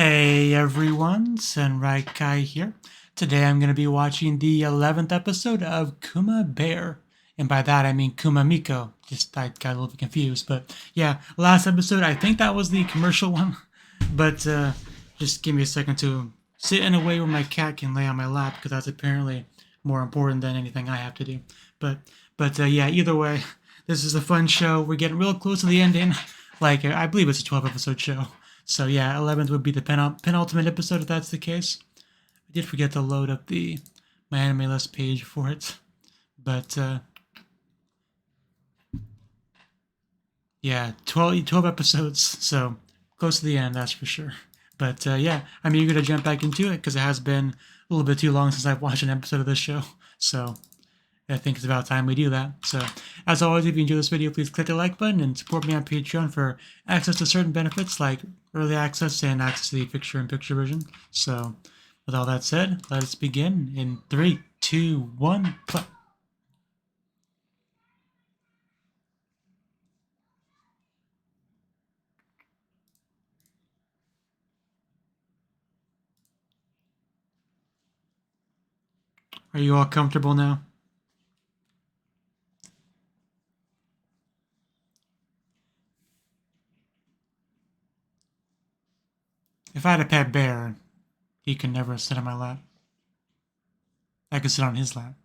Hey everyone, Senrai here. Today I'm going to be watching the 11th episode of Kuma Bear. And by that I mean Kuma MIko. I got a little bit confused, but yeah, last episode, I think that was the commercial one. But just give me a second to sit in a way where my cat can lay on my lap, because that's apparently more important than anything I have to do. But yeah, either way, this is a fun show. We're getting real close to the ending. Like, I believe it's a 12 episode show. So yeah, 11th would be the penultimate episode if that's the case. I did forget to load up my anime list page for it. But yeah, 12 episodes, so close to the end, that's for sure. But yeah, I'm eager to jump back into it because it has been a little bit too long since I've watched an episode of this show. So I think it's about time we do that. So, as always, if you enjoy this video, please click the like button and support me on Patreon for access to certain benefits like early access and access to the picture-in-picture version. So, with all that said, let's begin in 3, 2, 1, play. Are you all comfortable now? If I had a pet bear, he could never sit on my lap. I could sit on his lap.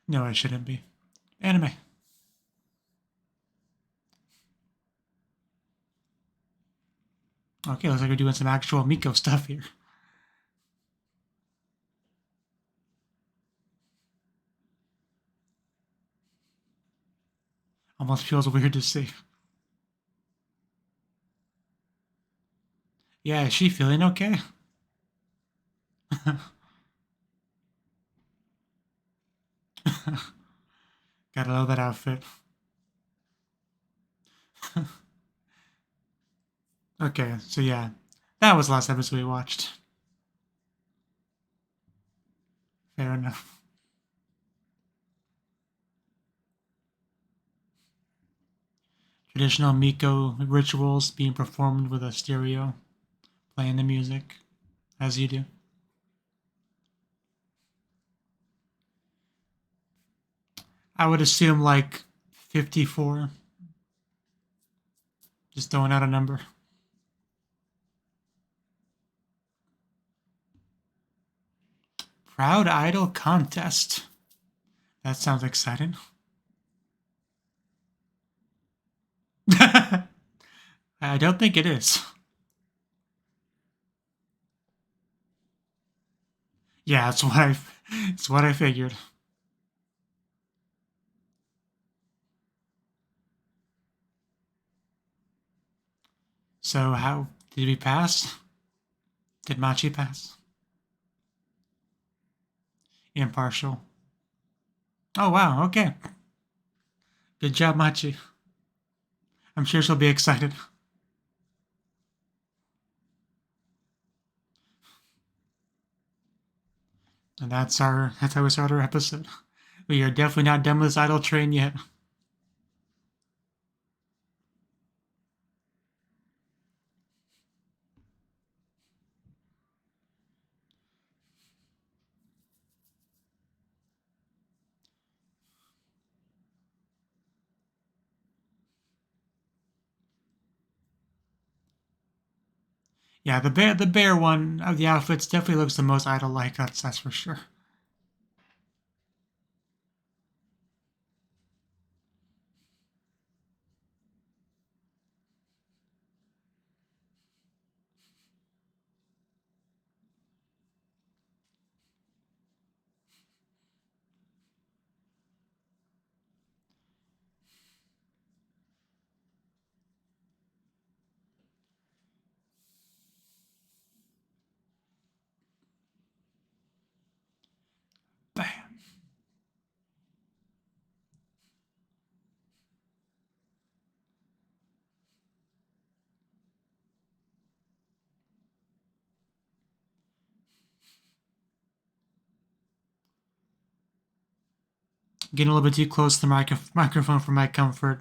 No, I shouldn't be. Anime. Okay, looks like we're doing some actual Miko stuff here. Almost feels weird to see. Yeah, is she feeling okay? Gotta love that outfit. Okay, so yeah, that was the last episode we watched. Fair enough. Traditional Miko rituals being performed with a stereo, playing the music, as you do. I would assume like 54. Just throwing out a number. Proud Idol Contest. That sounds exciting. I don't think it is. Yeah, it's what I figured. So how did we pass? Did Machi pass? Impartial. Oh wow, okay. Good job, Machi. I'm sure she'll be excited. And that's how we start our episode. We are definitely not done with this idle train yet. Yeah, the bear one of the outfits definitely looks the most idol-like, that's for sure. Bam. Getting a little bit too close to the microphone for my comfort,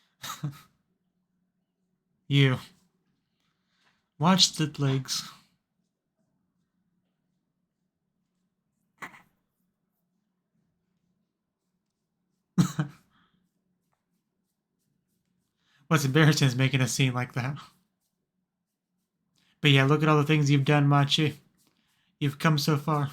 You. Watch the legs. What's embarrassing is making a scene like that. But yeah, look at all the things you've done, Machi. You've come so far.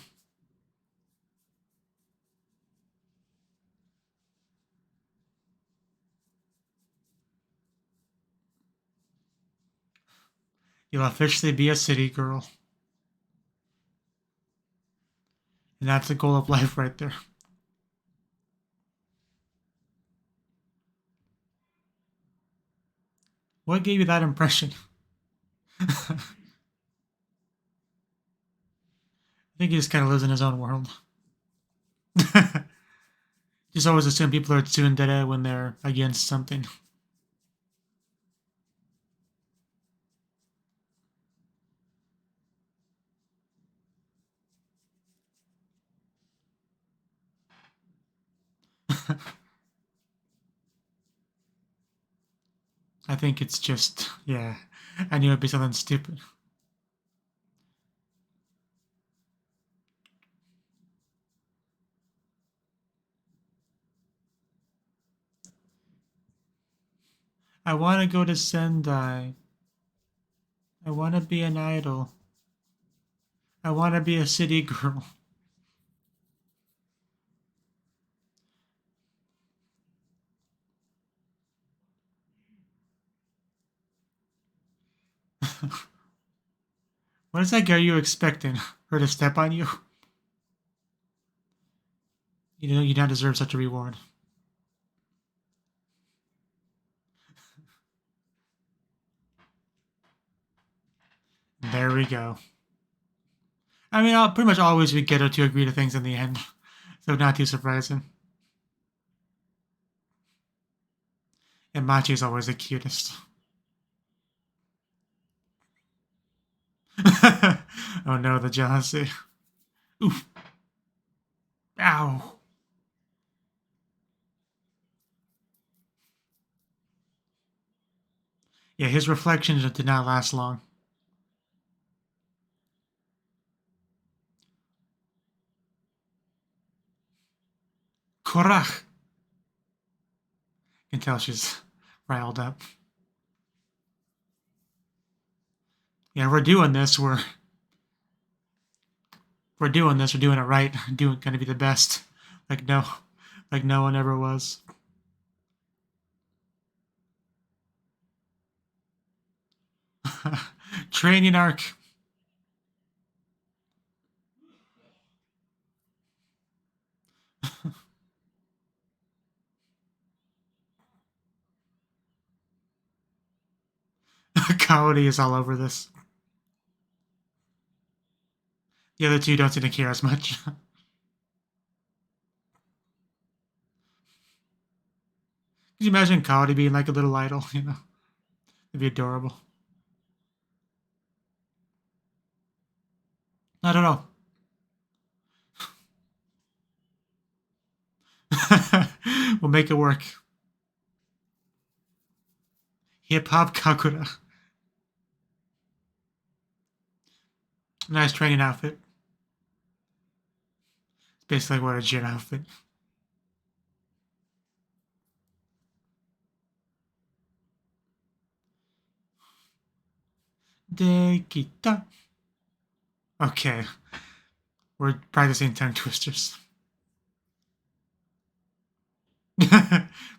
You'll officially be a city girl. And that's the goal of life right there. What gave you that impression? I think he just kind of lives in his own world. Just always assume people are tsundere when they're against something. I think it's just, yeah, I knew it'd be something stupid. I want to go to Sendai. I want to be an idol. I want to be a city girl. What is that girl you expecting? Her to step on you? You know, you don't deserve such a reward. There we go. I mean, I'll pretty much always we get her to agree to things in the end, so not too surprising. And Machi is always the cutest. Oh no, the jealousy. Oof. Ow. Yeah, his reflection did not last long. Korach. You can tell she's riled up. Yeah, we're doing this. We're doing this. We're doing it right. Gonna be the best. Like no one ever was. Training arc. Kaori is all over this. The other two don't seem to care as much. Could you imagine Kaori being like a little idol, you know? It'd be adorable. I don't know. We'll make it work. Hip hop Kakura. Nice training outfit. It's basically what a gym outfit. De kita. Okay. We're practicing tongue twisters.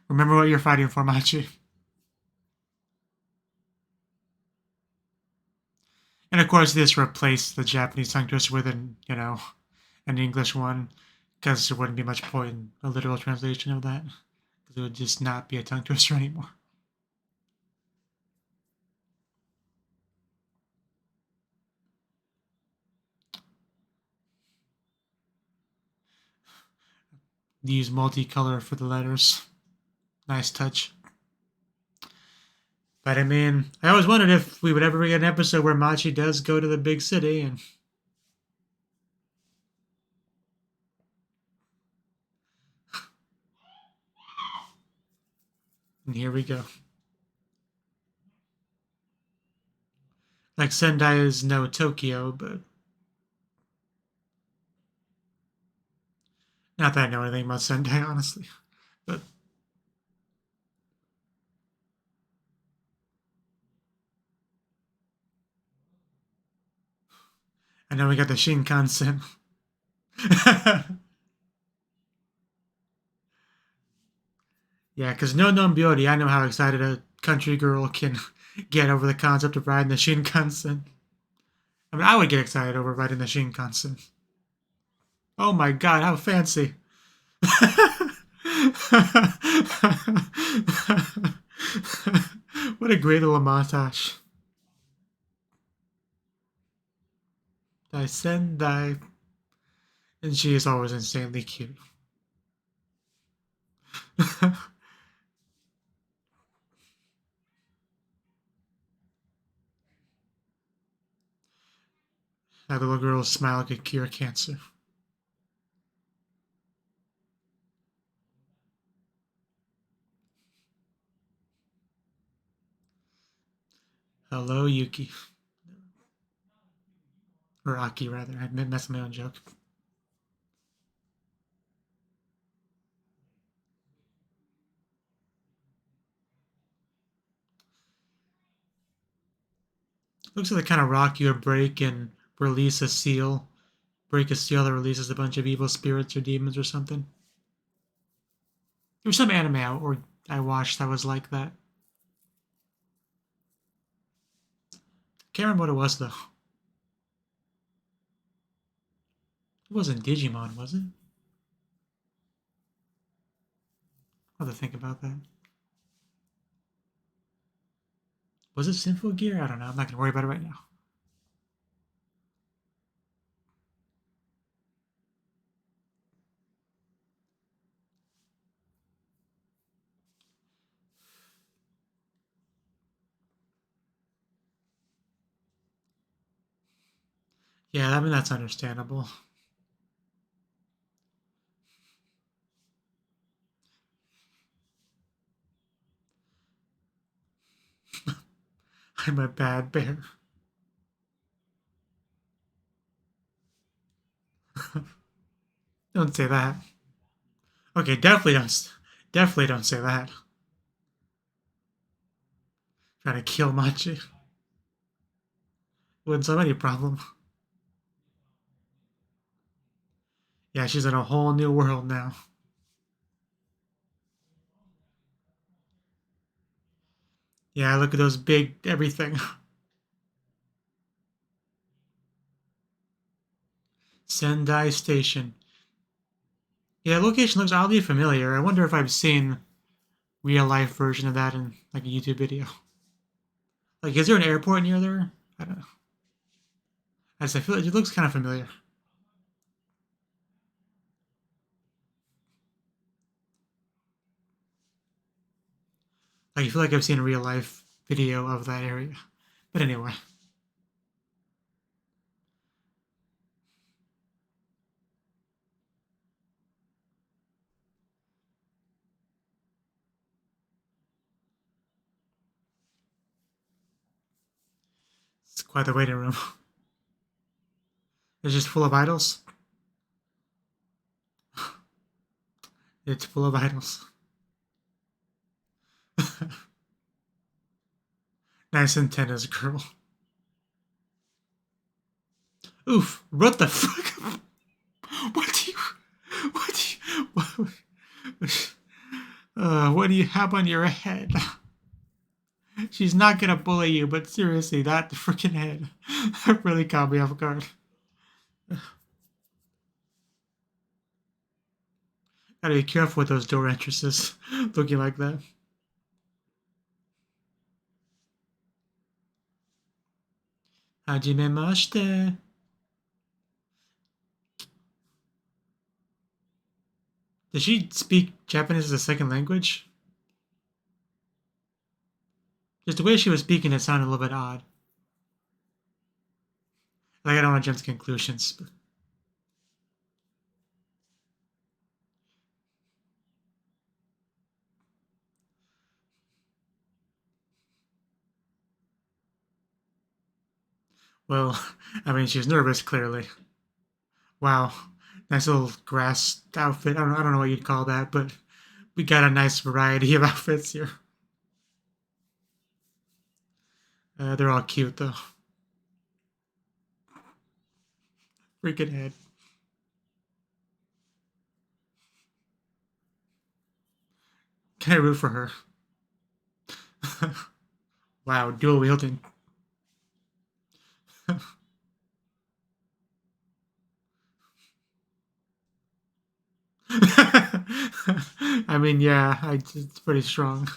Remember what you're fighting for, Machi. And of course, this replaced the Japanese tongue twister with an English one, because there wouldn't be much point in a literal translation of that, because it would just not be a tongue twister anymore. Use multicolor for the letters. Nice touch. But I mean, I always wondered if we would ever get an episode where Machi does go to the big city and here we go. Like Sendai is no Tokyo, but not that I know anything about Sendai, honestly. But I know we got the Shinkansen. Yeah, because no known beauty, I know how excited a country girl can get over the concept of riding the Shinkansen. I mean, I would get excited over riding the Shinkansen. Oh my god, how fancy. What a great little montage. Dai Sendai. And she is always insanely cute. That little girl's smile could cure cancer. Hello, Yuki. Or Aki, rather. I messed my own joke. Looks like the kind of rock you would break and release a seal. Break a seal that releases a bunch of evil spirits or demons or something. There was some anime I watched that was like that. Can't remember what it was, though. It wasn't Digimon, was it? I'll have to think about that. Was it Sinful Gear? I don't know. I'm not going to worry about it right now. Yeah, I mean, that's understandable. I'm a bad bear. Don't say that. Okay, definitely don't say that. Trying to kill Machi. Wouldn't solve any problem. Yeah, she's in a whole new world now. Yeah, look at those big everything. Sendai Station. Yeah, location looks oddly familiar. I wonder if I've seen real life version of that in like a YouTube video. Like, is there an airport near there? I don't know. I feel like it looks kind of familiar. Like, I feel like I've seen a real life video of that area. But anyway. It's quite the waiting room. It's just full of idols. It's full of idols. Nice antennas, girl. Oof. What the fuck? What do you... what do you have on your head? She's not gonna bully you, but seriously, that freaking head. That really caught me off guard. Gotta be careful with those door entrances looking like that. Hajimemashite. Does she speak Japanese as a second language? Just the way she was speaking, it sounded a little bit odd. Like, I don't want to jump to conclusions, but... Well, I mean, she's nervous, clearly. Wow. Nice little grass outfit. I don't know what you'd call that, but we got a nice variety of outfits here. They're all cute, though. Freaking head. Can I root for her? Wow, dual wielding. I mean, yeah, it's pretty strong.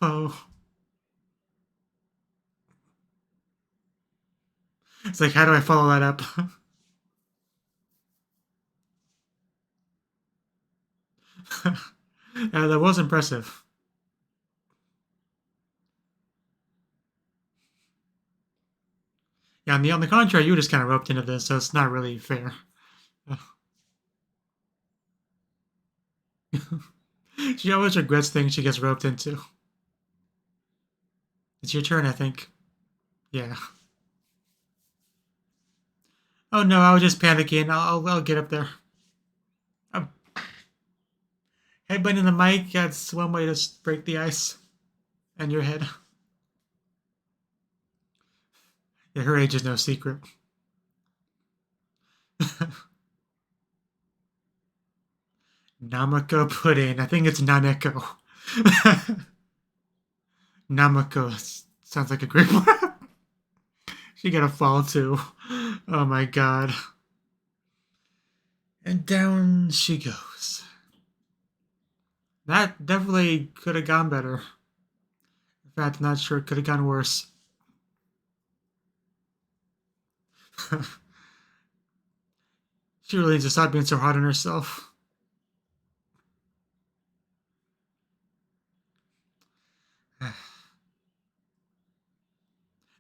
Poe. It's like, how do I follow that up? That was impressive. Yeah, on the contrary, you just kind of roped into this, so it's not really fair. She always regrets things she gets roped into. It's your turn, I think. Yeah. Oh no, I was just panicking. I'll get up there. Headbutting the mic, that's one way to break the ice. And your head. Yeah, her age is no secret. Namako pudding. I think it's Naneko. Namako sounds like a great one. She got a fall too. Oh my god. And down she goes. That definitely could have gone better. In fact, I'm not sure it could have gone worse. She really needs to stop being so hard on herself.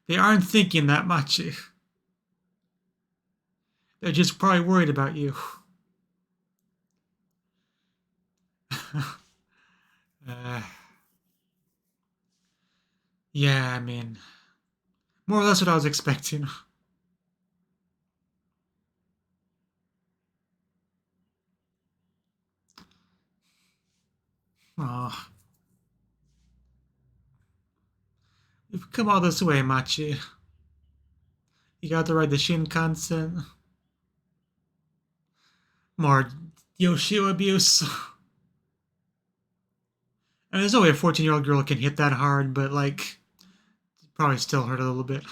They aren't thinking that much. They're just probably worried about you. Yeah, I mean, more or less what I was expecting. Oh. You've come all this way, Machi. You got to ride the Shinkansen. More Yoshio abuse. I mean, there's no way a 14-year-old girl can hit that hard, but, like, probably still hurt a little bit.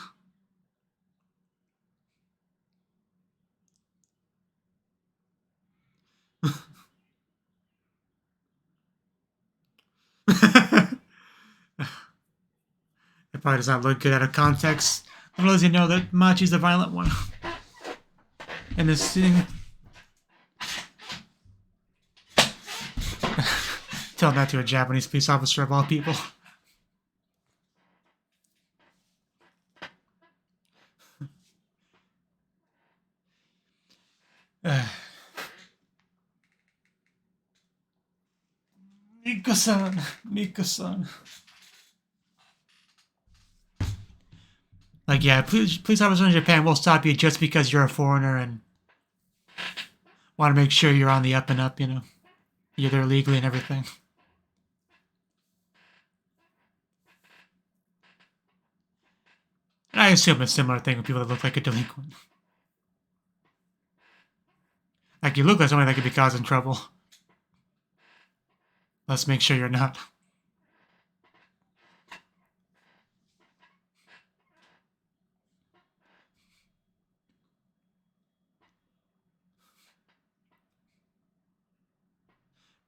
It probably does not look good out of context. Little does he know that Machi's the violent one. And this thing. Tell that to a Japanese police officer of all people. Miko-san, Miko-san. Like, yeah, police officers in Japan will stop you just because you're a foreigner and want to make sure you're on the up and up, you know. You're there legally and everything. And I assume a similar thing with people that look like a delinquent. Like, you look like somebody that could be causing trouble. Let's make sure you're not.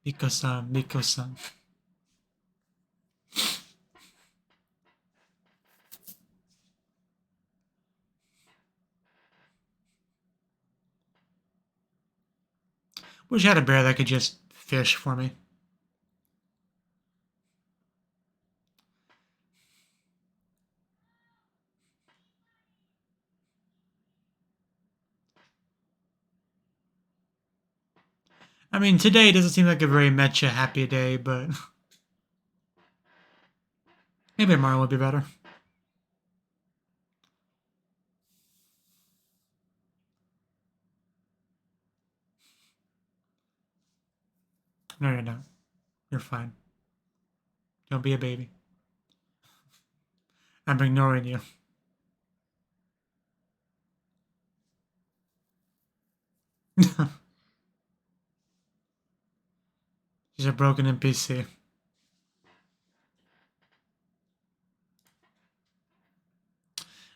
Miko-san, Miko-san. Wish I had a bear that could just fish for me. I mean, today doesn't seem like a very mecha happy day, but maybe tomorrow will be better. No, you're not. You're fine. Don't be a baby. I'm ignoring you. She's a broken NPC.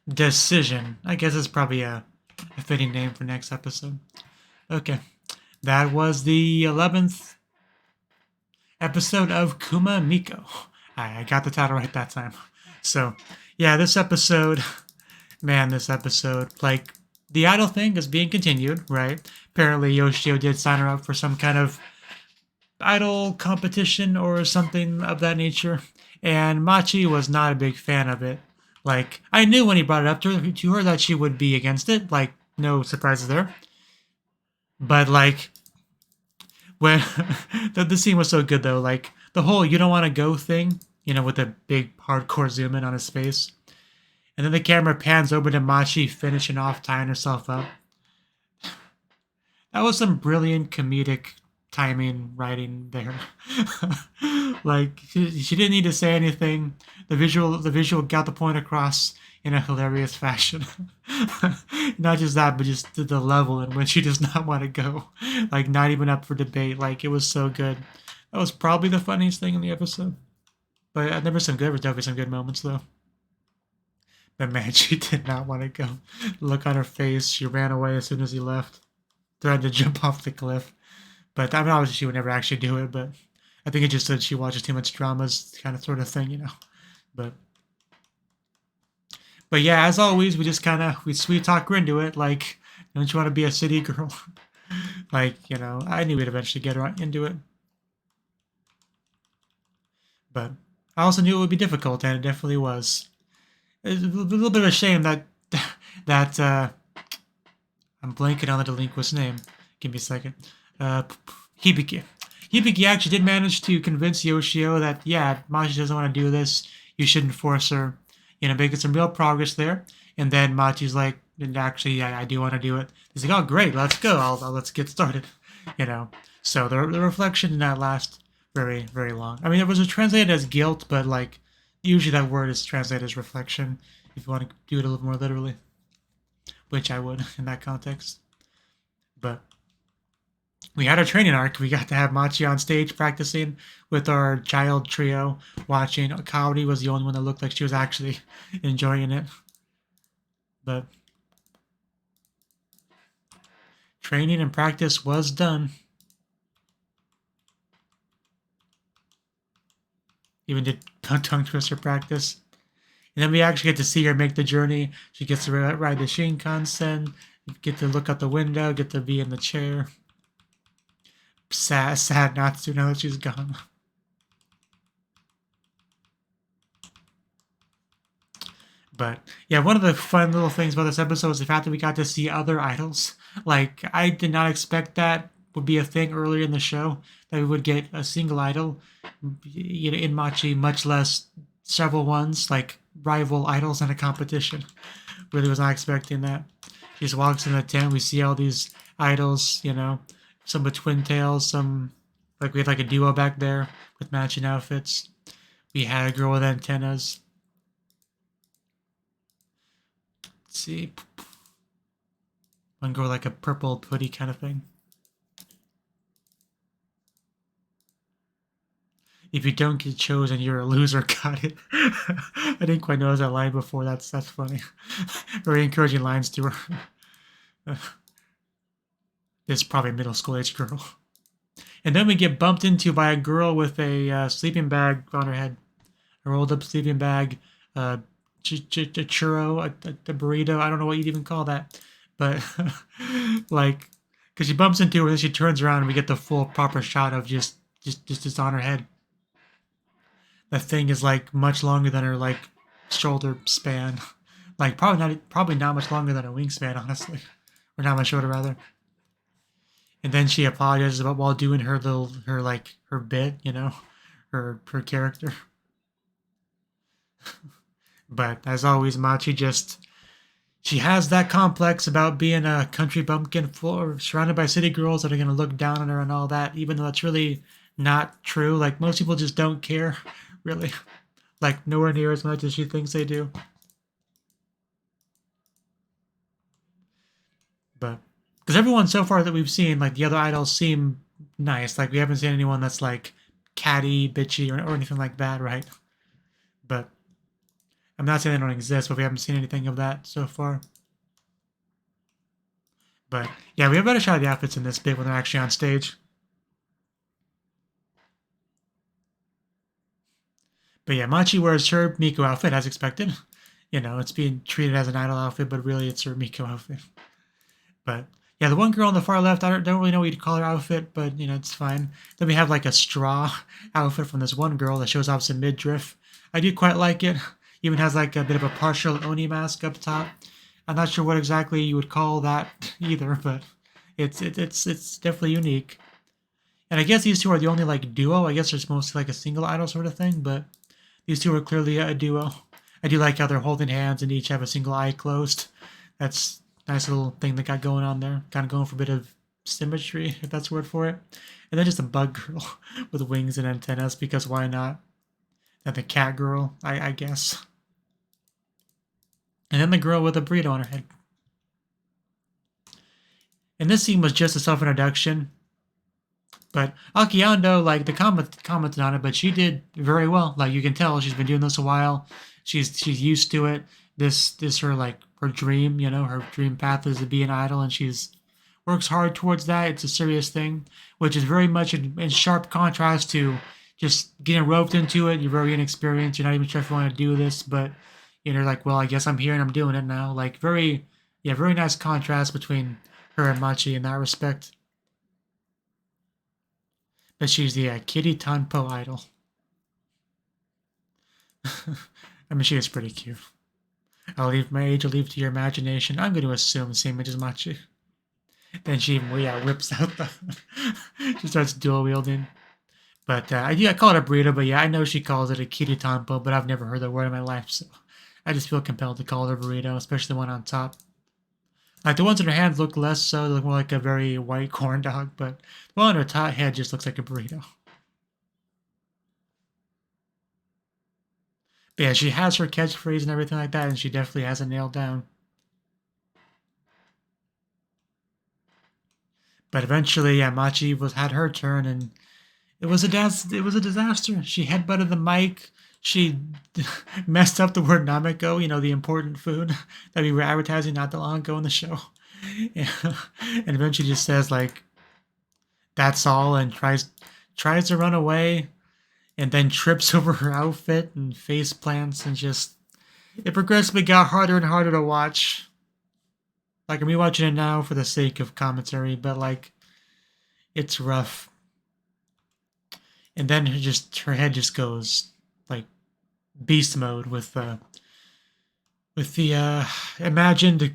Decision. I guess it's probably a fitting name for next episode. Okay. That was the 11th episode of Kuma MIko. I got the title right that time. So, yeah, this episode, man, like, the idol thing is being continued, right? Apparently, Yoshio did sign her up for some kind of idol competition or something of that nature, and Machi was not a big fan of it. Like, I knew when he brought it up to her that she would be against it, like, no surprises there. But, like, when the scene was so good, though, like, the whole you don't want to go thing, you know, with a big hardcore zoom in on his face. And then the camera pans over to Machi finishing off, tying herself up. That was some brilliant comedic timing writing there. Like, she didn't need to say anything. The visual got the point across in a hilarious fashion. Not just that, but just the level in which she does not want to go. Like, not even up for debate. Like, it was so good. That was probably the funniest thing in the episode. But there were definitely some good moments, though. But man, she did not want to go. Look on her face. She ran away as soon as he left. Threatened to jump off the cliff. But I mean, obviously she would never actually do it. But I think it just said she watches too much dramas, kind of sort of thing, you know. But yeah, as always, we just we sweet talk her into it. Like, don't you want to be a city girl? Like, you know, I knew we'd eventually get her into it. But I also knew it would be difficult, and it definitely was. It's a little bit of a shame that I'm blanking on the delinquent's name. Give me a second. Hibiki. Hibiki actually did manage to convince Yoshio that, yeah, Machi doesn't want to do this. You shouldn't force her. You know, making some real progress there. And then Machi's like, actually, I do want to do it. He's like, oh, great, let's go. Let's get started. You know, so the reflection did not last very, very long. I mean, it was translated as guilt, but like, usually that word is translated as reflection if you want to do it a little more literally, which I would in that context. But we had our training arc. We got to have Machi on stage practicing with our child trio, watching. Kaori was the only one that looked like she was actually enjoying it. But training and practice was done. Even did tongue twister practice. And then we actually get to see her make the journey. She gets to ride the Shinkansen, get to look out the window, get to be in the chair. Sad not to know that she's gone. But yeah, one of the fun little things about this episode is the fact that we got to see other idols. Like, I did not expect that would be a thing earlier in the show, that we would get a single idol, you know, in Machi, much less several ones, like rival idols in a competition. Really was not expecting that. She just walks in the tent, we see all these idols, you know, some with twin tails, some, like we had like a duo back there with matching outfits. We had a girl with antennas. Let's see. One girl with like a purple hoodie kind of thing. If you don't get chosen, you're a loser. Got it. I didn't quite notice that line before. That's funny. Very encouraging lines to her. This is probably a middle school age girl. And then we get bumped into by a girl with a sleeping bag on her head. A rolled up sleeping bag. A churro, a burrito. I don't know what you'd even call that. But, like, because she bumps into her and she turns around and we get the full proper shot of just on her head. That thing is like much longer than her like shoulder span. Like probably not much longer than her wingspan, honestly. Or not much shorter rather. And then she apologizes about while doing her bit, you know, her character. But as always, Machi she has that complex about being a country bumpkin surrounded by city girls that are going to look down on her and all that, even though that's really not true. Like, most people just don't care, really. Like, nowhere near as much as she thinks they do. But, because everyone so far that we've seen, like, the other idols seem nice. Like, we haven't seen anyone that's, like, catty, bitchy, or anything like that, right? But, I'm not saying they don't exist, but we haven't seen anything of that so far. But, yeah, we have a better shot of the outfits in this bit when they're actually on stage. But yeah, Machi wears her Miko outfit as expected. You know, it's being treated as an idol outfit, but really it's her Miko outfit. But yeah, the one girl on the far left, I don't really know what you'd call her outfit, but you know, it's fine. Then we have like a straw outfit from this one girl that shows off some midriff. I do quite like it. Even has like a bit of a partial Oni mask up top. I'm not sure what exactly you would call that either, but it's definitely unique. And I guess these two are the only like duo. I guess there's mostly like a single idol sort of thing, but these two are clearly a duo. I do like how they're holding hands and each have a single eye closed. That's a nice little thing they got going on there. Kind of going for a bit of symmetry, if that's the word for it. And then just a bug girl with wings and antennas, because why not? And the cat girl, I guess. And then the girl with a burrito on her head. And this scene was just a self-introduction. But Akiando, like, the commented on it, but she did very well. Like, you can tell she's been doing this a while. She's used to it. This her, like, her dream, you know, her dream path is to be an idol, and she's works hard towards that. It's a serious thing, which is very much in sharp contrast to just getting roped into it. You're very inexperienced. You're not even sure if you want to do this, but you're like, well, I guess I'm here and I'm doing it now. Like, very nice contrast between her and Machi in that respect. But she's the Kitty Tanpo idol. I mean, she is pretty cute. I'll leave my age, I'll leave to your imagination. I'm going to assume the same age as Machi. Then she even, whips out the... she starts dual wielding. But I call it a burrito, but yeah, I know she calls it a Kitty Tanpo, but I've never heard that word in my life, so I just feel compelled to call it a burrito, especially the one on top. Like, the ones in her hands look less so, they look more like a very white corn dog, but the one on her top head just looks like a burrito. But yeah, she has her catchphrase and everything like that, and she definitely has it nailed down. But eventually, yeah, Machi had her turn, and it was a disaster. She headbutted the mic. She messed up the word Namiko, you know, the important food that we were advertising not that long ago in the show. And eventually just says, like, that's all, and tries to run away, and then trips over her outfit and face plants, and just, it progressively got harder and harder to watch. Like, I'm rewatching it now for the sake of commentary, but, like, it's rough. And then her head just goes, like, beast mode with the imagined,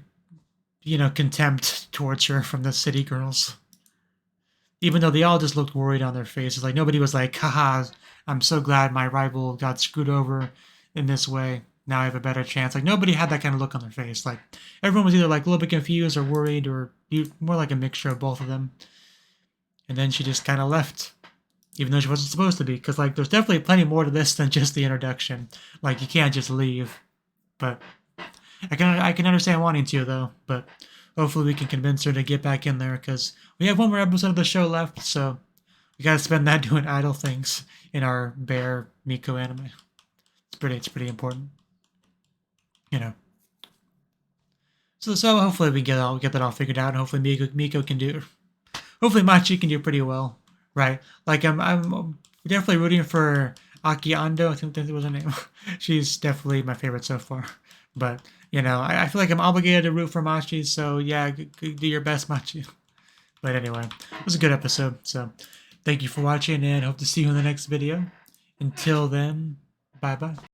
you know, contempt towards her from the city girls. Even though they all just looked worried on their faces. Like, nobody was like, haha, I'm so glad my rival got screwed over in this way. Now I have a better chance. Like, nobody had that kind of look on their face. Like, everyone was either, like, a little bit confused or worried, or more like a mixture of both of them. And then she just kind of left. Even though she wasn't supposed to be, because, like, there's definitely plenty more to this than just the introduction. Like, you can't just leave. But I can understand wanting to, though. But hopefully we can convince her to get back in there, because we have one more episode of the show left, so we gotta spend that doing idle things in our Bear Miko anime. It's pretty important, you know. So hopefully we get that all figured out, and hopefully Miko can do. Hopefully Machi can do pretty well. Right, like I'm definitely rooting for Akiando. I think that was her name. She's definitely my favorite so far. But you know, I feel like I'm obligated to root for Machi. So yeah, do your best, Machi. But anyway, it was a good episode. So thank you for watching, and hope to see you in the next video. Until then, bye bye.